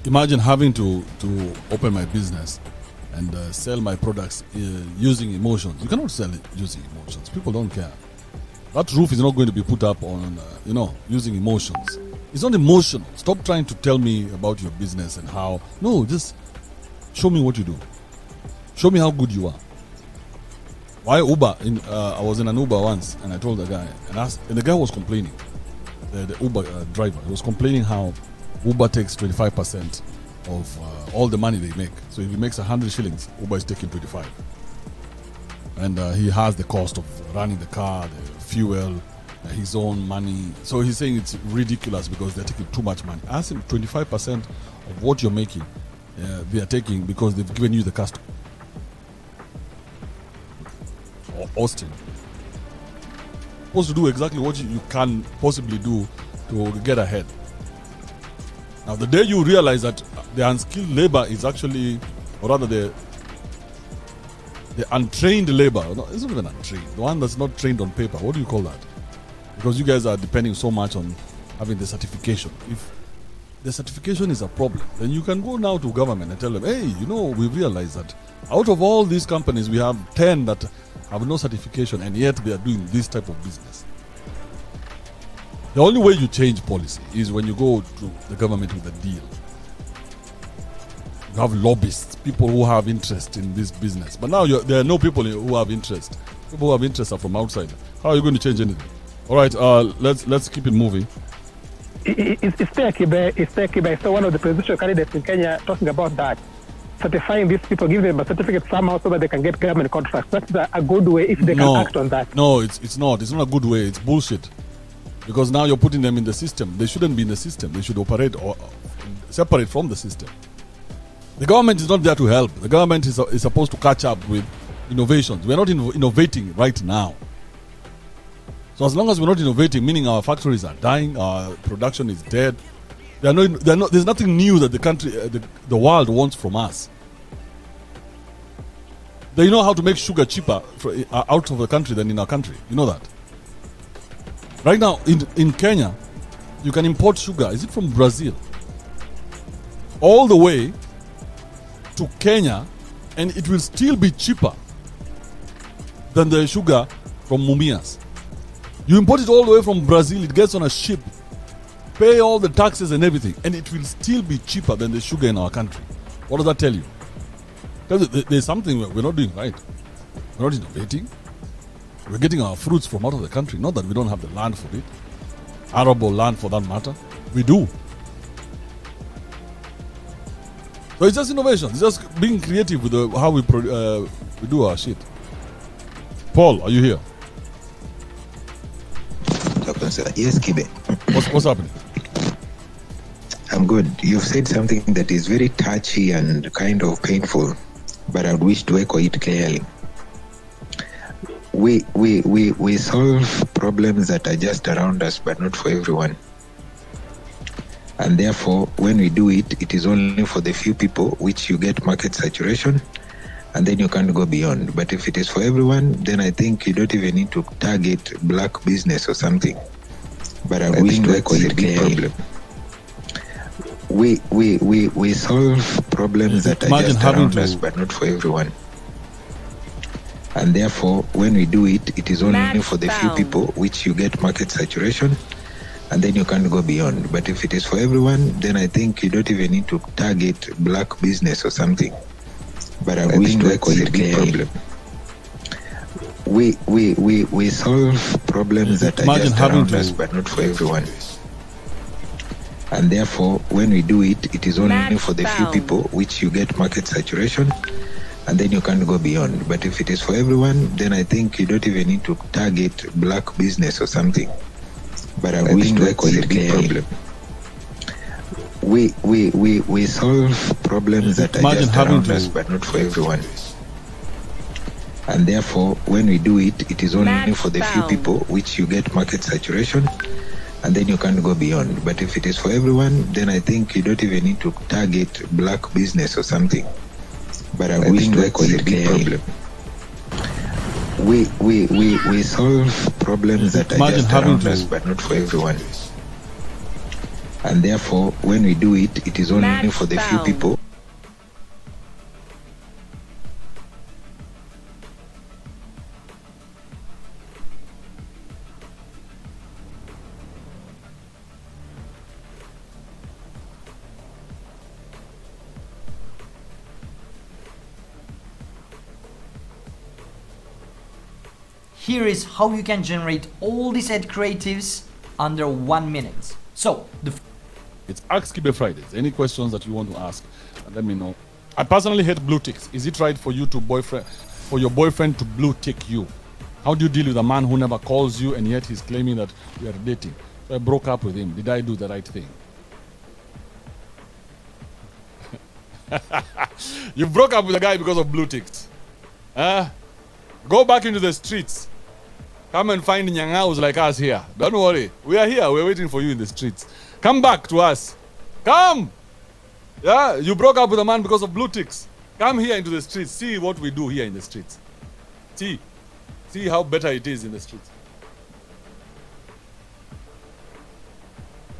Imagine having to open my business and sell my products using emotions. You cannot sell it using emotions. People don't care. That roof is not going to be put up on, using emotions. It's not emotional. Stop trying to tell me about your business and how. No, just show me what you do. Show me how good you are. Why Uber? I was in an Uber once and I told the guy, and the guy was complaining. The Uber driver, he was complaining how Uber takes 25% of all the money they make. So if he makes 100 shillings, Uber is taking 25. And he has the cost of running the car, the fuel, his own money. So he's saying it's ridiculous because they're taking too much money. Ask him 25% of what you're making, they are taking because they've given you the customer. Or Austin. Supposed to do exactly what you can possibly do to get ahead. Now, the day you realize that the unskilled labor is actually, or rather the untrained labor, no, it's not even untrained, the one that's not trained on paper, what do you call that? Because you guys are depending so much on having the certification. If the certification is a problem, then you can go now to government and tell them, hey, we've realized that out of all these companies, we have 10 that have no certification and yet they are doing this type of business. The only way you change policy is when you go to the government with a deal. You have lobbyists, people who have interest in this business. But now there are no people who have interest. People who have interest are from outside. How are you going to change anything? All right, let's keep it moving. It's fair, Kibe. I saw one of the presidential candidates in Kenya talking about that. Certifying these people, give them a certificate somehow so that they can get government contracts. That's a good way if they can act on that. No, it's not. It's not a good way. It's bullshit. Because now you're putting them in the system. They shouldn't be in the system. They should operate or separate from the system. The government is not there to help. The government is supposed to catch up with innovations. We're not innovating right now. So as long as we're not innovating, meaning our factories are dying, our production is dead, there's nothing new that the country, the world wants from us. They know how to make sugar cheaper out of the country than in our country. You know that. Right now, in Kenya, you can import sugar. Is it from Brazil? All the way to Kenya, and it will still be cheaper than the sugar from Mumias. You import it all the way from Brazil, it gets on a ship, pay all the taxes and everything, and it will still be cheaper than the sugar in our country. What does that tell you? There's something we're not doing right. We're not innovating. We're getting our fruits from out of the country. Not that we don't have the land for it. Arable land for that matter. We do. So it's just innovation. It's just being creative with how we do our shit. Paul, are you here? Yes, Kibe. What's happening? I'm good. You've said something that is very touchy and kind of painful, but I would wish to echo it clearly. We solve problems that are just around us, but not for everyone. And therefore, when we do it, it is only for the few people, which you get market saturation, and then you can't go beyond. But if it is for everyone, then I think you don't even need to target black business or something. But I wish to echo it clearly. We solve problems that are just around us, but not for everyone. And therefore, when we do it, it is only for the few people, which you get market saturation, and then you can't go beyond. But if it is for everyone, then I think you don't even need to target black business or something. But I wish to echo it clearly. We solve problems that are just around us, but not for everyone. And therefore, when we do it, it is only for the few people, which you get market saturation, and then you can't go beyond. But if it is for everyone, then I think you don't even need to target black business or something. But I wish to echo it clearly. We solve problems that are just around us, but not for everyone. And therefore, when we do it, it is only for the few people, which you get market saturation, and then you can't go beyond. But if it is for everyone, then I think you don't even need to target black business or something. But I wish to echo it clearly. We solve problems that are just around us, but not for everyone. And therefore, when we do it, it is only for the few people. Here is how you can generate all these ad creatives under 1 minute. So, It's Ask Kibe Fridays. Any questions that you want to ask, let me know. I personally hate blue ticks. Is it right for you to for your boyfriend to blue tick you? How do you deal with a man who never calls you and yet he's claiming that we are dating? So I broke up with him. Did I do the right thing? You broke up with a guy because of blue ticks. Go back into the streets. Come and find nyangaus like us here. Don't worry. We are here. We're waiting for you in the streets. Come back to us. Come. Yeah, you broke up with a man because of blue ticks. Come here into the streets. See what we do here in the streets. See how better it is in the streets.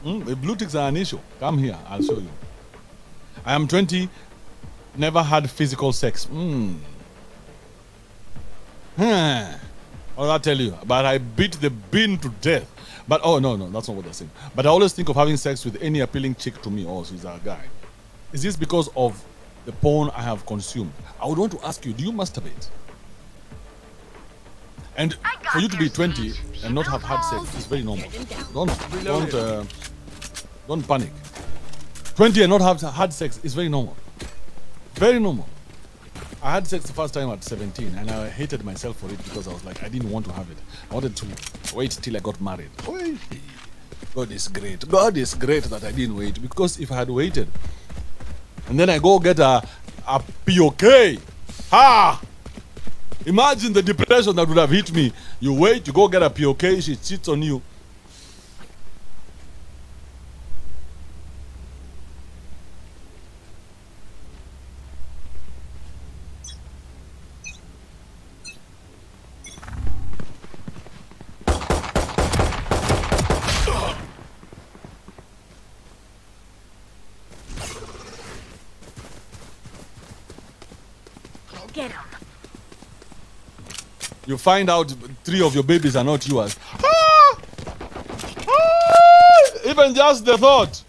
The blue ticks are an issue. Come here. I'll show you. I am 20. Never had physical sex. What did I tell you? But I beat the bean to death. But oh no, that's not what they're saying. But I always think of having sex with any appealing chick to me. Oh, she's a guy. Is this because of the porn I have consumed? I would want to ask you, do you masturbate? And for you to be 20 and not have had sex is very normal. Don't panic. 20 and not have had sex is very normal. Very normal. I had sex the first time at 17 and I hated myself for it because I was like, I didn't want to have it. I wanted to wait till I got married. God is great. God is great that I didn't wait, because if I had waited and then I go get a POK, imagine the depression that would have hit me. You wait, you go get a POK, she cheats on you. Get him. You find out 3 of your babies are not yours. Even just the thought.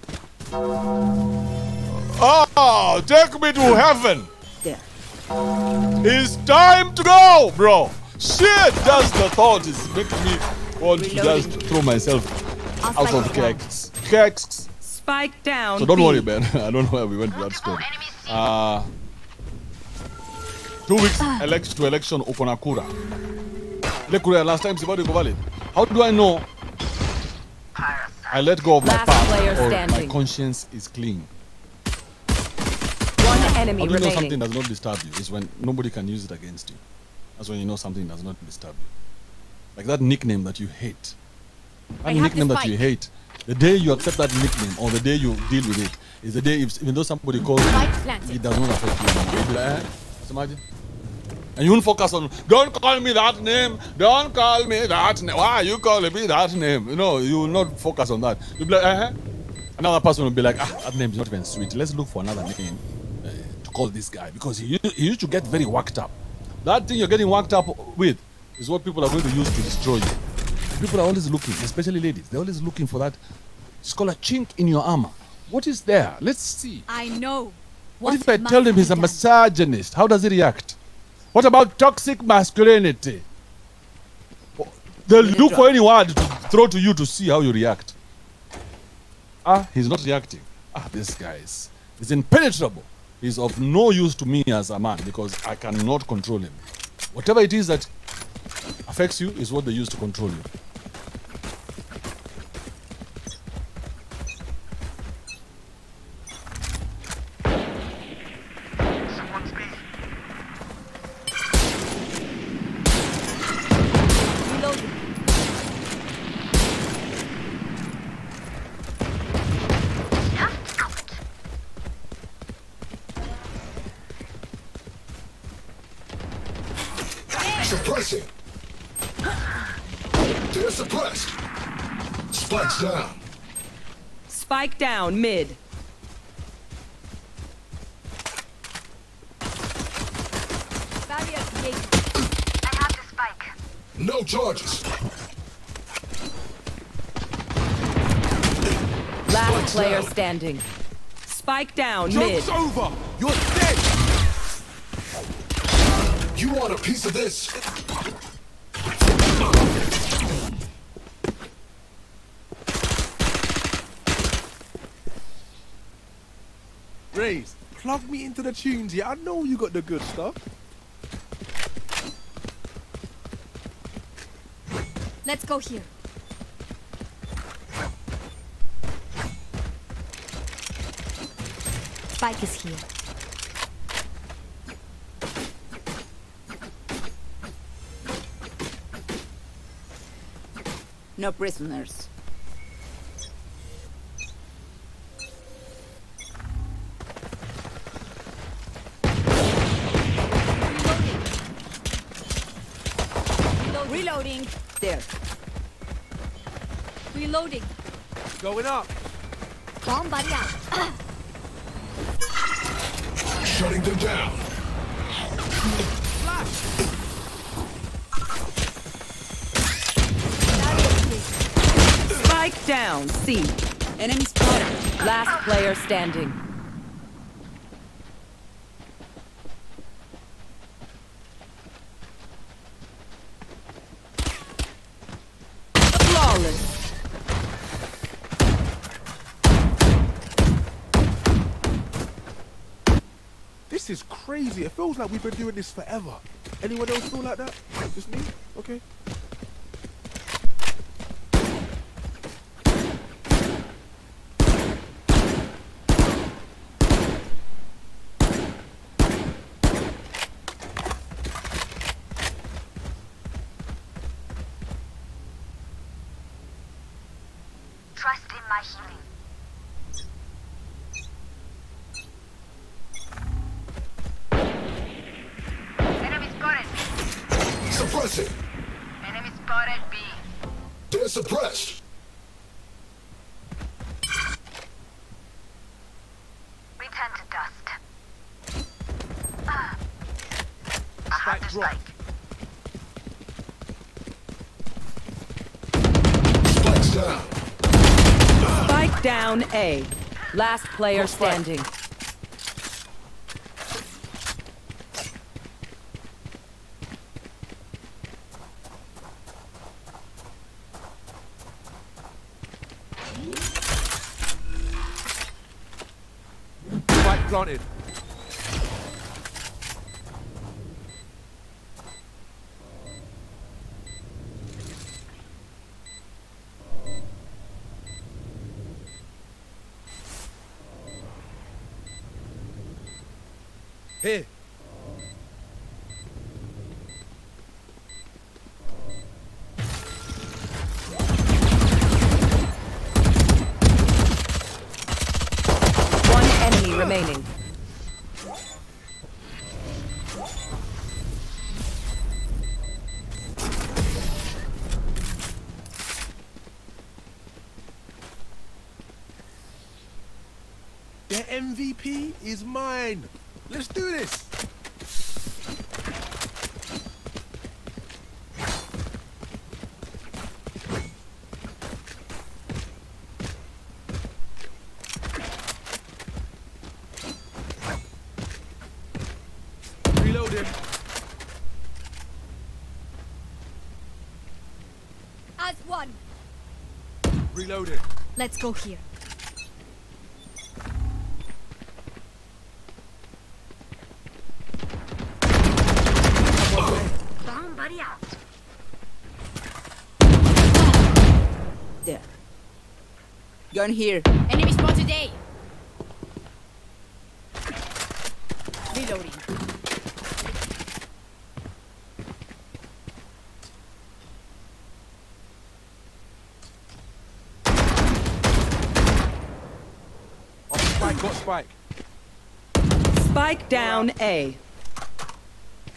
Take me to heaven. There. It's time to go, bro. Shit, just the thought is making me want to just throw myself out of keks. Spike down. So don't worry, man. I don't know where we went with that story. 2 weeks election Okonakura. Lekura last time Sibadi go valid. How do I know I let go of my Last past player or my standing. conscience is clean? One enemy How do you know remaining. something does not disturb you? Is when nobody can use it against you. That's when you know something does not disturb you. Like that nickname that you hate. That nickname that you hate. The day you accept that nickname or the day you deal with it is the day, even though somebody calls you, it does not affect you. You'll be like, imagine. And you won't focus on, don't call me that name, don't call me that name. Why are you calling me that name? You know, you will not focus on that. You'll be like, Another person will be like, that name is not even sweet. Let's look for another name to call this guy, because he used to get very worked up. That thing you're getting worked up with is what people are going to use to destroy you. People are always looking, especially ladies, they're always looking for that. It's called a chink in your armor. What is there? Let's see. I know. What if I tell him he's a misogynist? How does he react? What about toxic masculinity? They'll look for any word to throw to you to see how you react. He's not reacting. This guy is impenetrable. He's of no use to me as a man because I cannot control him. Whatever it is that affects you is what they use to control you. Suppressing. They're suppressed. Spikes down. Spike down mid. Barrier created. I have the spike. No charges. Last Spike's player down. standing. Spike down mid. Joke's over. You're dead. You want a piece of this? Raze, plug me into the tunes, yeah? I know you got the good stuff. Let's go here. Spike is here. No prisoners. Reloading. There. Reloading. Going up. Bomb buddy out. Shutting them down. Spike down C. Enemy spotted. Last player standing. Flawless. This is crazy. It feels like we've been doing this forever. Anyone else feel like that? Just me? Okay. Trust in my healing. Enemy spotted. Suppressing. Enemy spotted B. They're suppressed. Return to dust. I have Spike the drop. spike. Spike's down. Spike down A. Last player Spike. standing. Spike planted. Here. One enemy remaining. The MVP is mine. Let's do this. Reloading. As one. Reloading. Let's go here. Bomb buddy out. There. Gun here. Enemy spotted A. Reloading. Oh, Spike got Spike. Spike down A.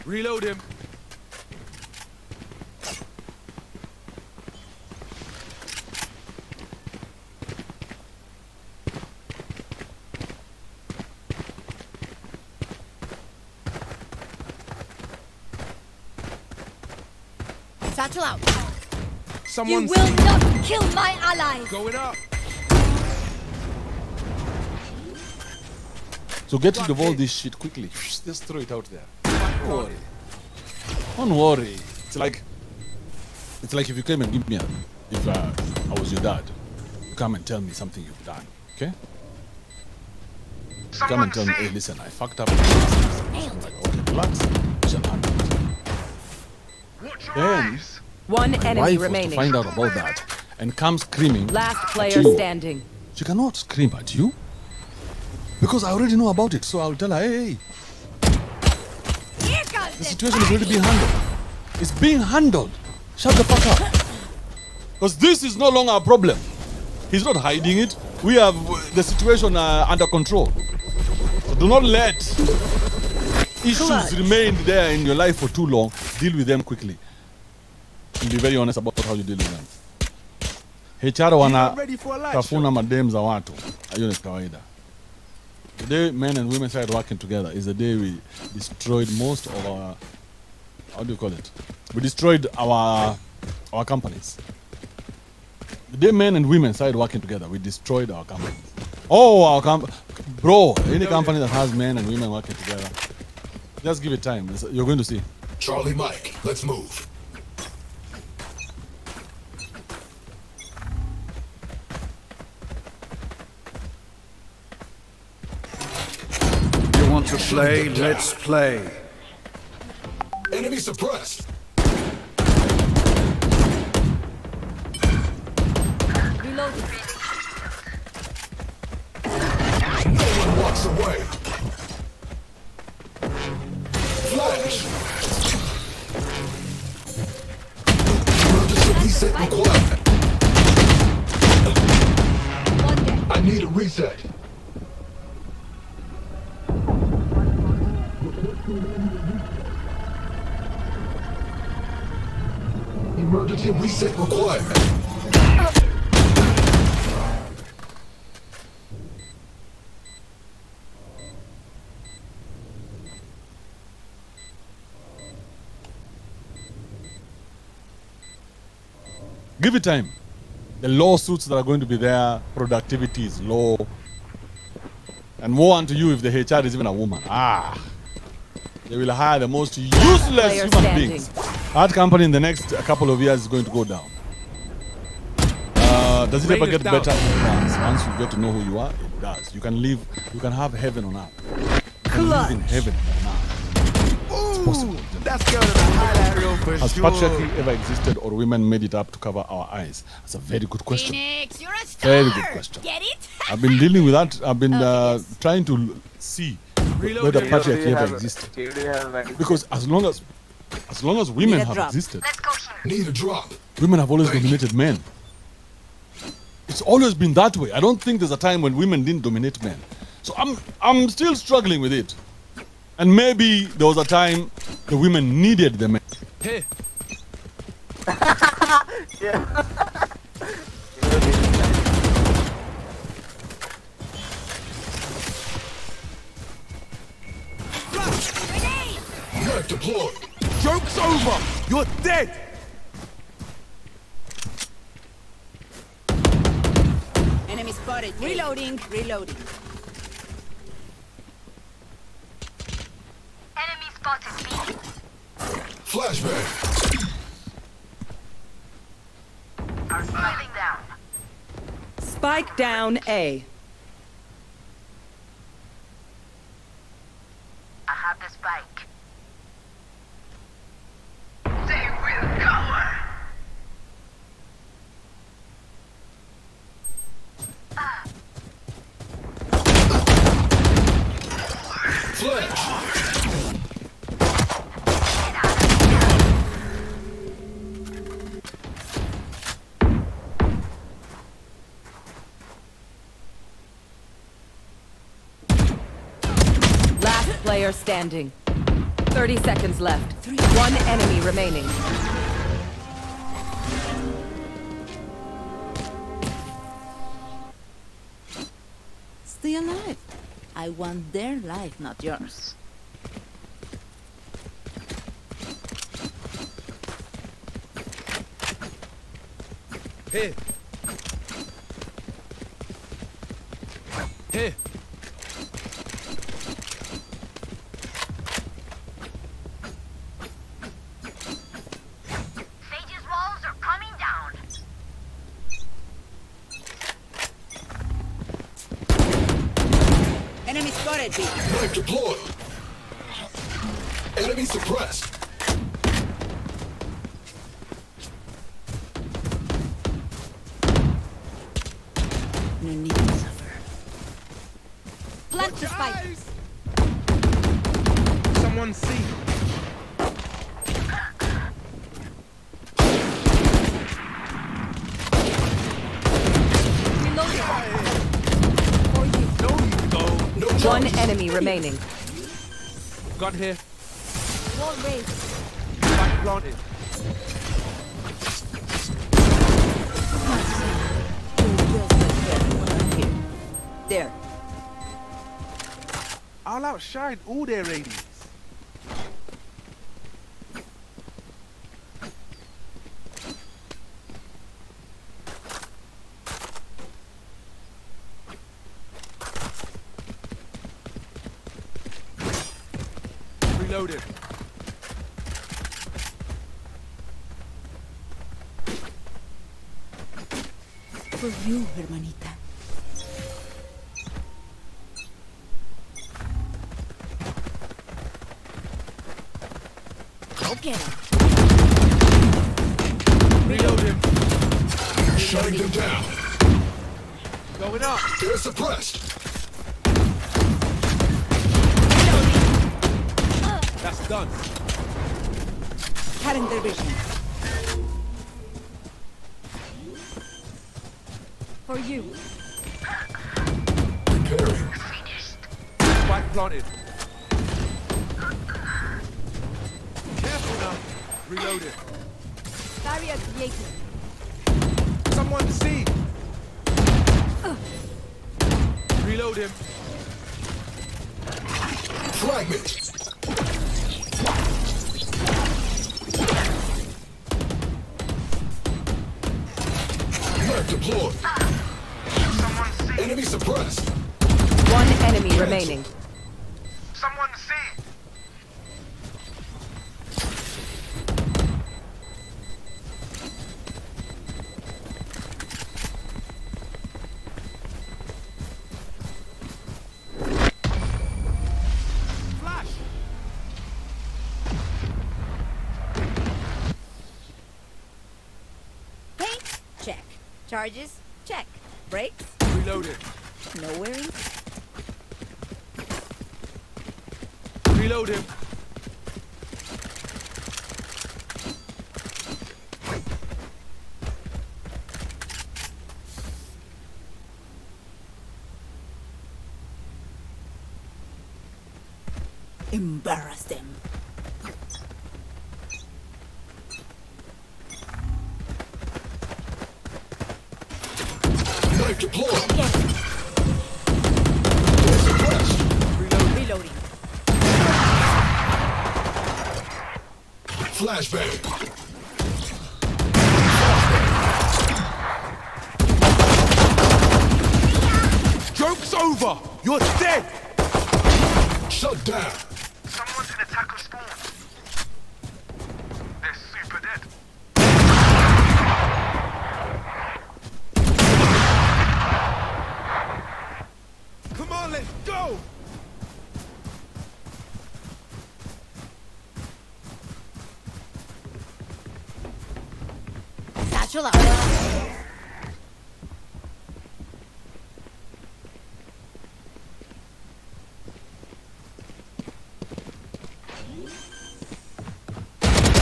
Reload him. Satchel out. You Someone's will not kill my allies. going up. So get rid of all this shit quickly. Just throw it out there. Don't worry. Don't worry. It's like if you came and give me if I was your dad, you come and tell me something you've done, okay? You come and tell me, hey, listen, I fucked up. I'm like, okay, relax. We shall handle it. Then One my enemy wife was to remaining. find out about that and come screaming. Last at player you. standing. She cannot scream at you because I already know about it. So I'll tell her, hey, Here comes the situation is already being handled. It's being handled. Shut the fuck up. Because this is no longer a problem. He's not hiding it. We have the situation under control. So do not let issues remain there in your life for too long. Deal with them quickly. And be very honest about how you deal with them. HR You wana not ready for a light tafuna show? madem za watu. Hiyo ni kawaida. The day men and women started working together is the day we destroyed most of our, how do you call it? We destroyed our companies. The day men and women started working together, we destroyed our companies. Oh, bro, any company that has men and women working together, just give it time. You're going to see. Charlie Mike, let's move. You want to play? Let's play. Enemy suppressed. Reloading. No one walks away. Flash. Emergency reset required. One dead. I need a reset. Emergency reset required. Give it time. The lawsuits that are going to be there, productivity is low. And woe unto you if the HR is even a woman. They will hire the most useless player human standing. beings. That company in the next couple of years is going to go down. Does it ever Reyna's get down. better? It does. Once you get to know who you are, it does. You can live, you can have heaven on earth. You can live in heaven on earth. Ooh, possible. that's going to the highlight reel for Has sure. patriarchy ever existed or women made it up to cover our eyes? That's a very good question. Phoenix, you're a star. Very good question. Get it? I've been dealing with that. I've been yes. trying to see Reload whether it. patriarchy ever existed. Because as long as women Need a have drop. existed, Need a drop. women have always dominated men. It's always been that way. I don't think there's a time when women didn't dominate men. So I'm still struggling with it. And maybe there was a time the women needed the men. Here. Grenade! Net deployed. Joke's over. You're dead. Enemy spotted. Reloading. Reloading. Enemy spotted me. Flashbang. Are sliding down. Spike down A. I have the spike. They will cover. Flash. Last player standing. 30 seconds left. One enemy remaining. Stay alive. I want their life, not yours. Here. Here. Sage's walls are coming down. Enemy spotted B. Knife deployed. Enemy suppressed. No need to suffer. Plant the spike. Someone see. No, you go. No One charges. enemy remaining. Gun here. Wall raised. Back planted. There. I'll outshine all their radius. Reloaded. For you, hermanita. Go get him. Reload him. Shutting them down. Going up. They're suppressed. That's done. Cutting their vision. For you. Repairing. Spike planted. Careful now. Reloaded. Barrier created. Someone see. Reload him. Fragment. Knife deployed. Enemy suppressed. One enemy remaining. Someone see. Flash. Paint? Check. Charges? Check. Brakes? Reloaded. No worries. Reload him. Embarrass them. Knife deployed. Reloading. Flashbang. Joke's over. You're dead. Shut down. Someone's in attacker spawn. They're super dead. Come on, let's go. Satchel out.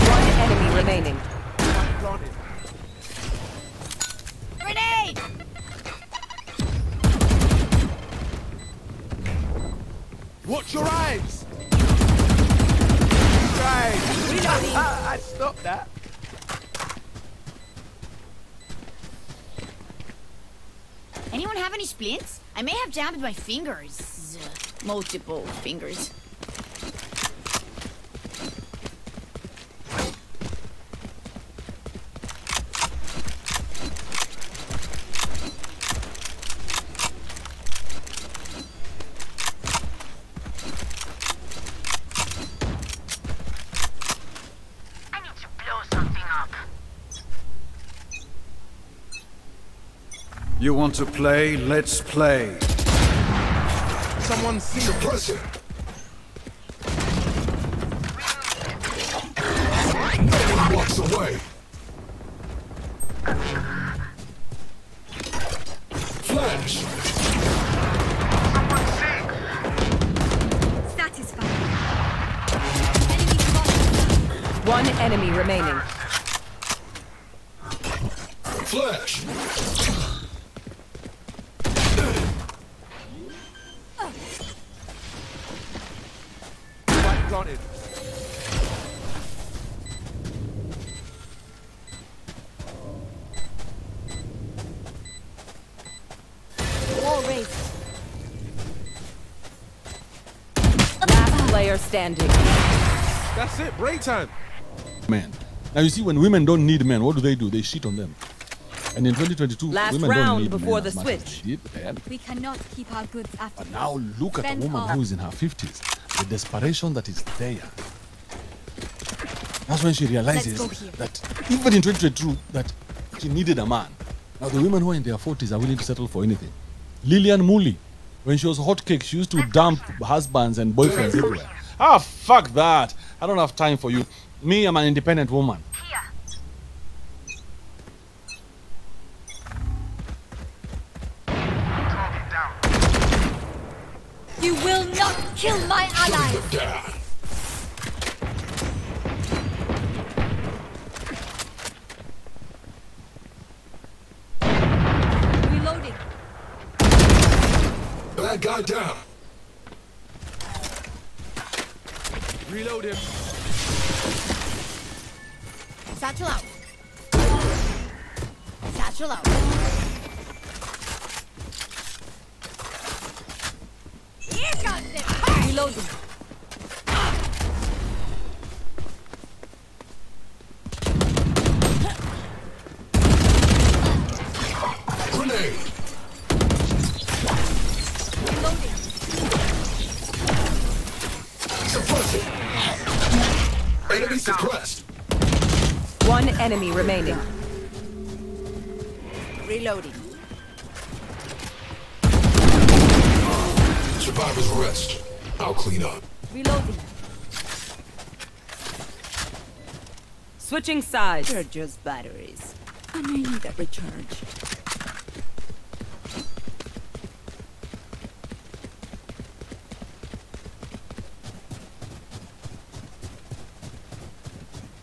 One enemy remaining. Planted. Grenade! Watch your eyes. Right. I stopped that. Anyone have any splints? I may have jammed my fingers. Multiple fingers. You want to play? Let's play. Someone see. Suppressing. No one walks away. Flash. Satisfied. One enemy remaining. Flash. Spike planted. Wall raised. Last player standing. That's it. Break time. Men. Now you see, when women don't need men, what do? They shit on them. And in 2022, Last women round don't need before men the as much as switch. they did then. We cannot keep our goods after But now look at a Spend woman all. who is in her 50s. The desperation that is there. That's when she realizes Let's go here. that even in 2022, that she needed a man. Now the women who are in their 40s are willing to settle for anything. Lillian Mooley, when she was hot cake, she used to dump husbands and boyfriends everywhere. Ah, fuck that. I don't have time for you. Me, I'm an independent woman. You will not kill my allies. Down. Reloading. Bad guy down. Reload him. Satchel out. Satchel out. Here comes it. Reloading. Grenade. Reloading. Suppressing. Enemy suppressed. One enemy remaining. Reloading. Survivors rest. I'll clean up. Reloading. Switching sides. They're just batteries. And I need a recharge.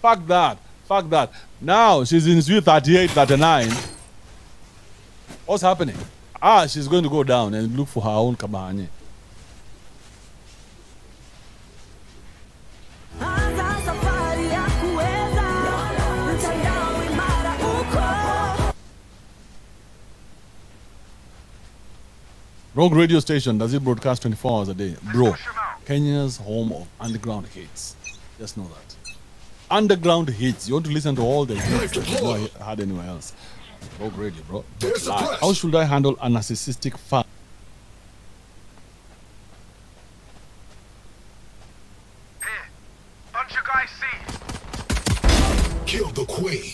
Fuck that. Fuck that. Now she's in Sweet 38, 39. What's happening? Ah, she's going to go down and look for her own kabanye. Rogue radio station, does it broadcast 24 hours a day? Bro, Kenya's home of underground hits. Just know that. Underground hits. You want to listen to all the hits that you've not heard anywhere else. Rogue radio, bro. There's the press. How should I handle a narcissistic fan? Don't you guys see? Kill the queen.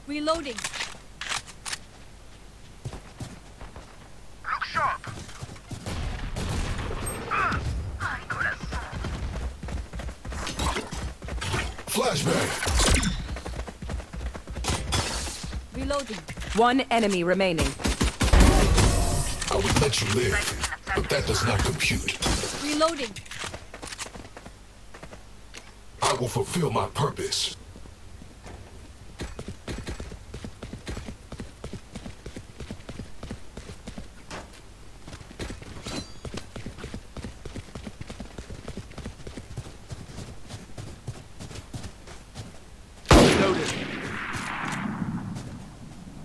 Reloading. Look sharp. Flashbang. Reloading. One enemy remaining. I would let you live, but that does not compute. Reloading. I will fulfill my purpose. Reloaded.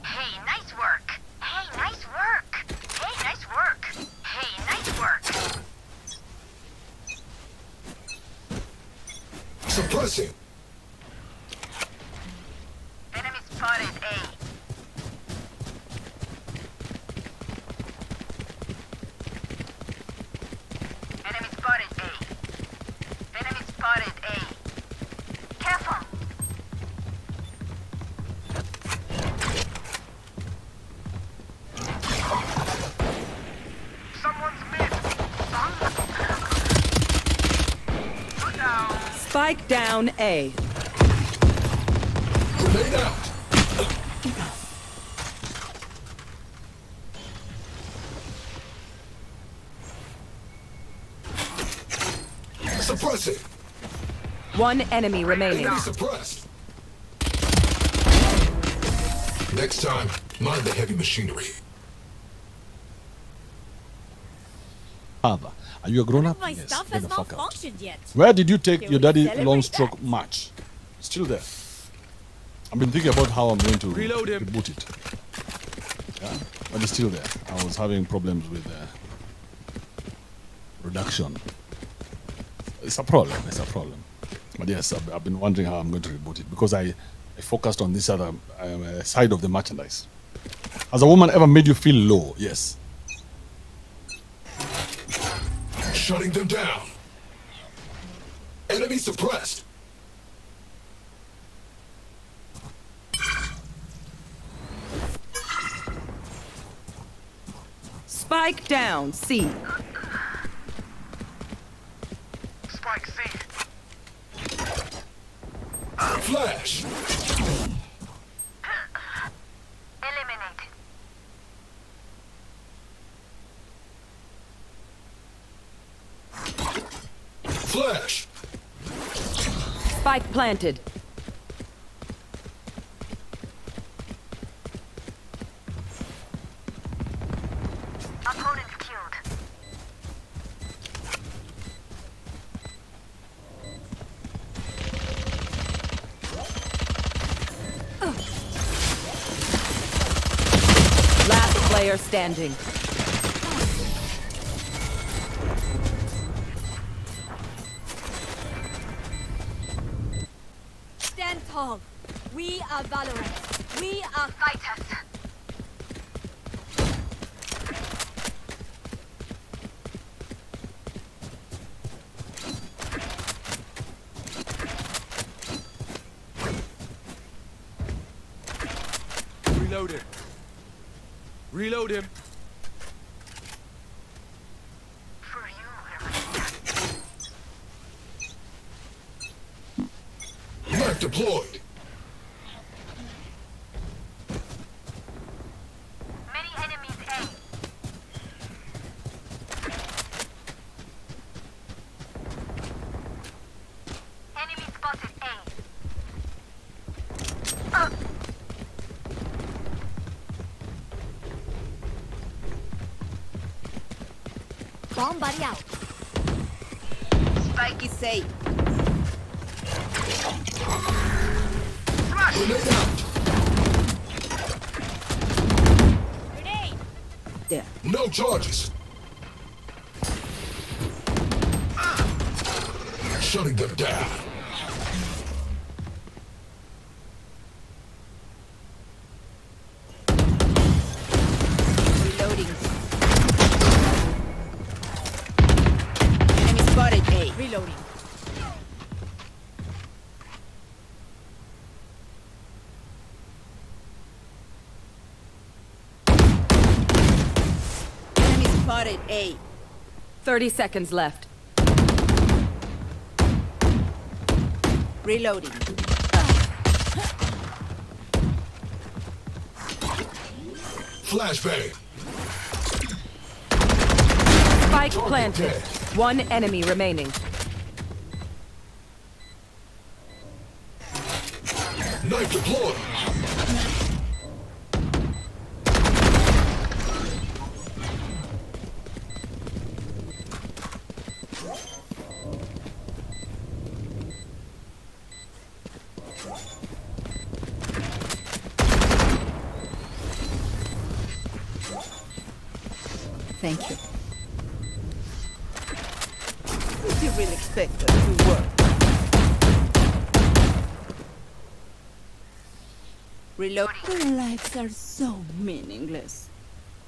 Hey, nice work. Hey, nice work. Hey, nice work. Hey, nice work. Suppressing. Enemy spotted A. Enemy spotted A. Enemy spotted A. Careful. Spike down A. Grenade out. Suppress it. One enemy remaining. Enemy suppressed. Next time, mind the heavy machinery. Father, are you a grown up? My Yes. stuff Get has the not fuck out. functioned yet. Where did you take Can your we daddy celebrate long that? stroke match? Still there. I've been thinking about how I'm going to Reload him. reboot it. Yeah, but it's still there. I was having problems with reduction. It's a problem. It's a problem. But yes, I've been wondering how I'm going to reboot it because I focused on this other side of the merchandise. Has a woman ever made you feel low? Yes. Shutting them down. Enemy suppressed. Spike down C. Spike C. Flash. Eliminated. Flash. Spike planted. Opponent killed. Last player standing. Stand tall. We are Valorant. We are Fighters. Reload him. Reload him. For you, Knife deployed. many enemies A. Enemy spotted A. bomb buddy out. Spike is safe. Grenade out. Grenade. There. No charges. Shutting them down. Reloading. Enemy spotted A. Reloading. Enemy spotted A. 30 seconds left. Reloading. Flashbang. Spike planted. One enemy remaining. Knife deployed. Thank you. Did you really expect us to work? Reloading. Their lives are so meaningless.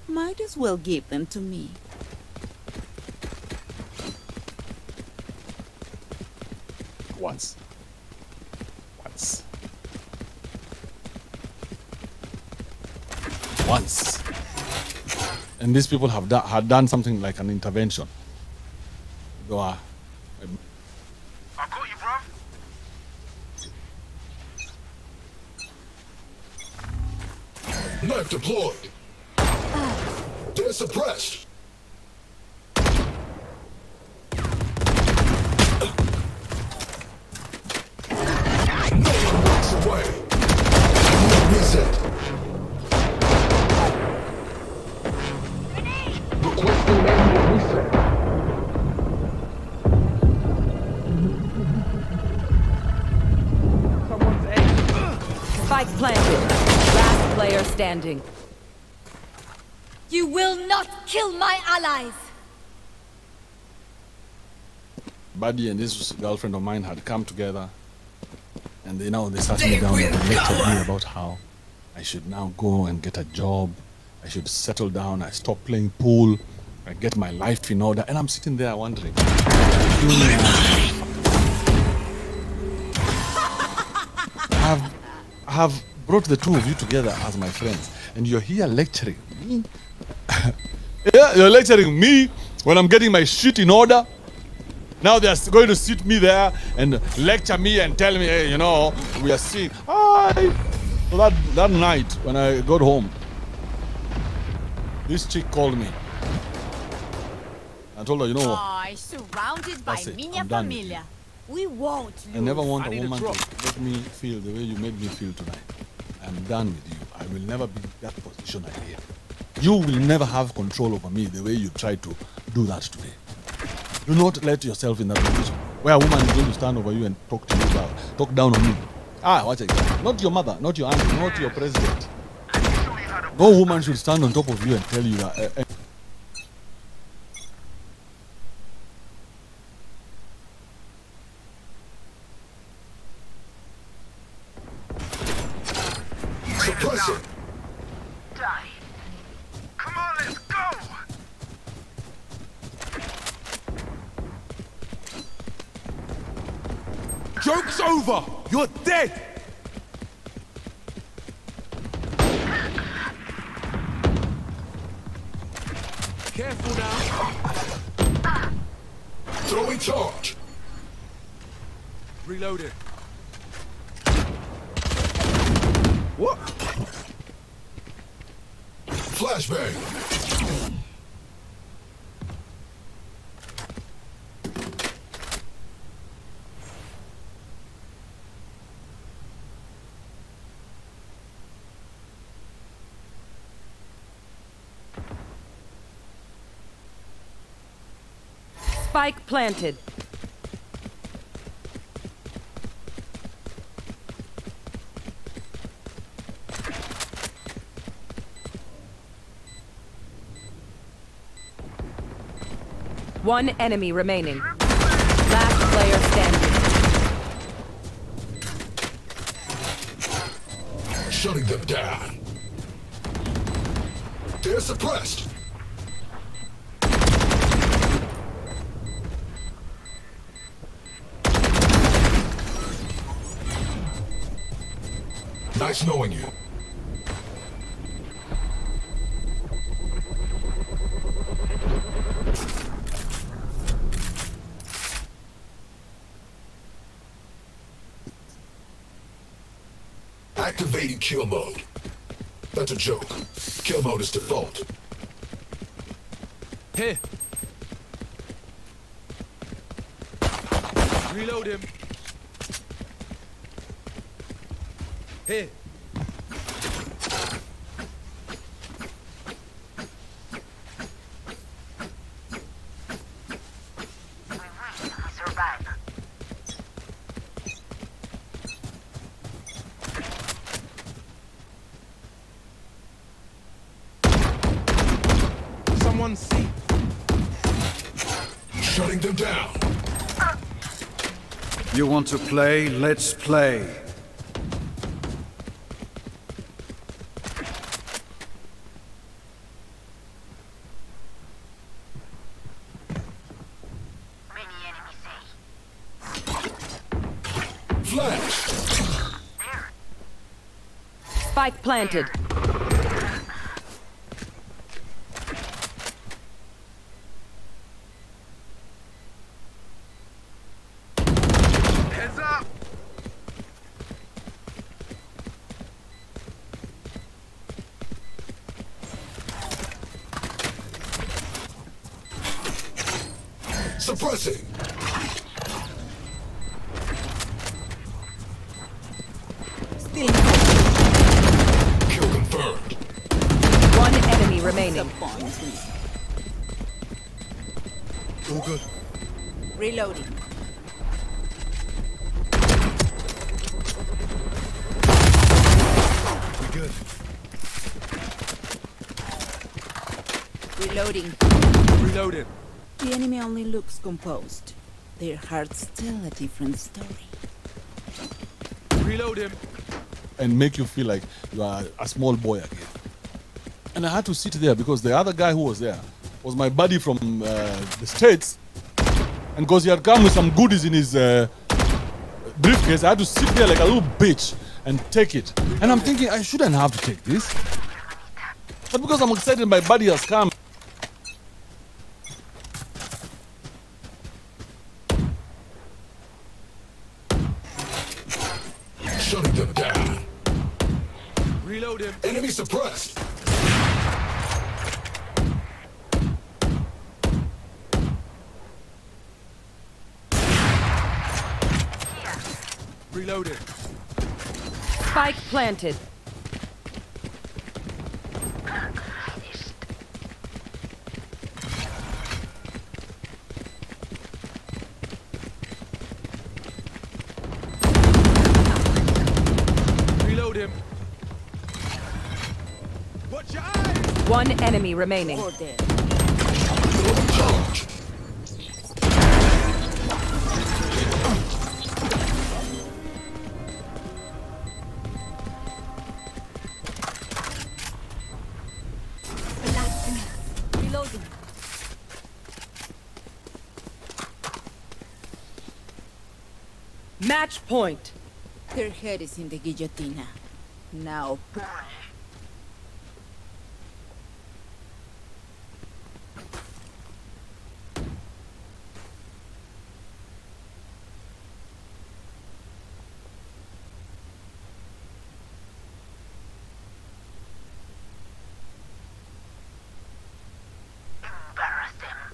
Might as well give them to me. Once. Once. Once. And these people have had done something like an intervention. They are I got you, bruv. Knife deployed. They're suppressed. No one walks away. Reset. Requesting manual reset. Spike planted. Last player standing. You will not kill my allies! Buddy and this girlfriend of mine had come together, and they sat me down and lectured me about how I should now go and get a job, I should settle down, I stop playing pool, I get my life in order, and I'm sitting there wondering, I have brought the two of you together as my friends, and you're here lecturing me. Yeah, you're lecturing me when I'm getting my shit in order. Now they're going to sit me there and lecture me and tell me, hey, you know, we are seeing. Hi. So that night when I got home, this chick called me. I told her, you know, Surrounded by that's it, minha I'm done with família. We won't lose. I never want I a need a woman drop. to make me feel the way you made me feel tonight. I'm done with you. I will never be in that position again. You will never have control over me the way you tried to do that today. Do not let yourself in that position where a woman is going to stand over you and talk to you down, talk down on you. Watch it. Not your mother, not your aunt, not your president. No woman should stand on top of you and tell you that. Suppress it. Die. Come on, let's go! Joke's over! You're dead! Careful now. Throwing charge. Reloaded. What? Flashbang. Spike planted. One enemy remaining. Last player standing. Shutting them down. They're suppressed. Nice knowing you. Activating kill mode. That's a joke. Kill mode is default. Here. Reload him. Here. Survive. Someone see. Shutting them down. You want to play? Let's play. Many enemies say. Flash. There. Spike planted. Heads up. Suppressing. Still Kill confirmed. one enemy remaining. All good. Reloading. We good. Reloading. Reloading. The enemy only looks composed. Their hearts tell a different story. Reload him. And make you feel like you are a small boy again. And I had to sit there because the other guy who was there was my buddy from the States. And because he had come with some goodies in his briefcase, I had to sit there like a little bitch and take it. And I'm thinking, I shouldn't have to take this. But because I'm excited my buddy has come. Shutting them down. Reload him. Enemy suppressed. Reload it. Spike planted. Reload him. Watch your eyes. One enemy remaining. Or dead. Charge. Reloading. Match point. Their head is in the guillotine. Now pray. Embarrass them.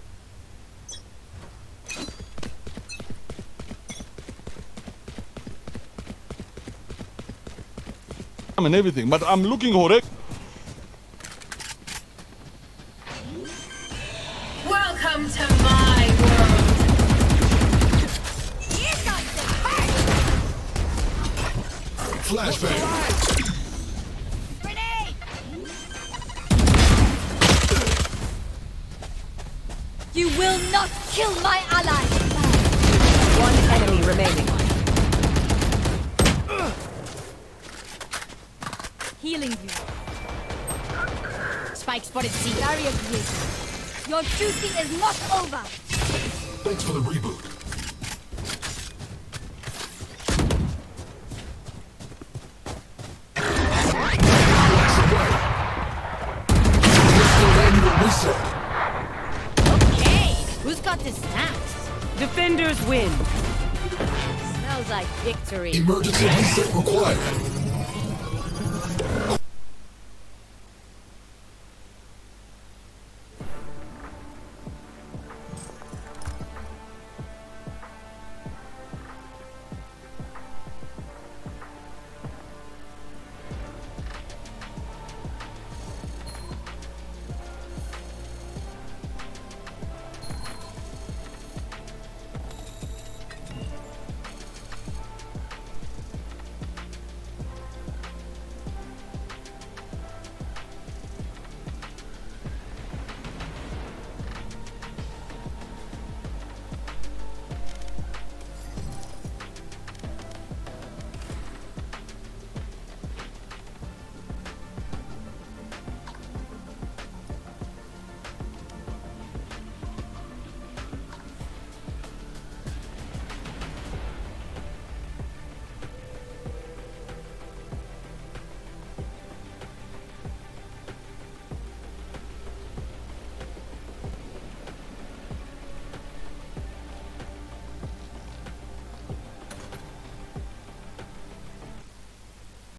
And everything, but I'm looking for it. Welcome to my world. Flashbang. Grenade! You will not Kill my ally! one enemy remaining. Healing you. Spike spotted C. Barrier created. Your duty is not over. Thanks for the reboot. Reset. Okay, who's got the snacks? Defenders win. Smells like victory. Emergency reset required.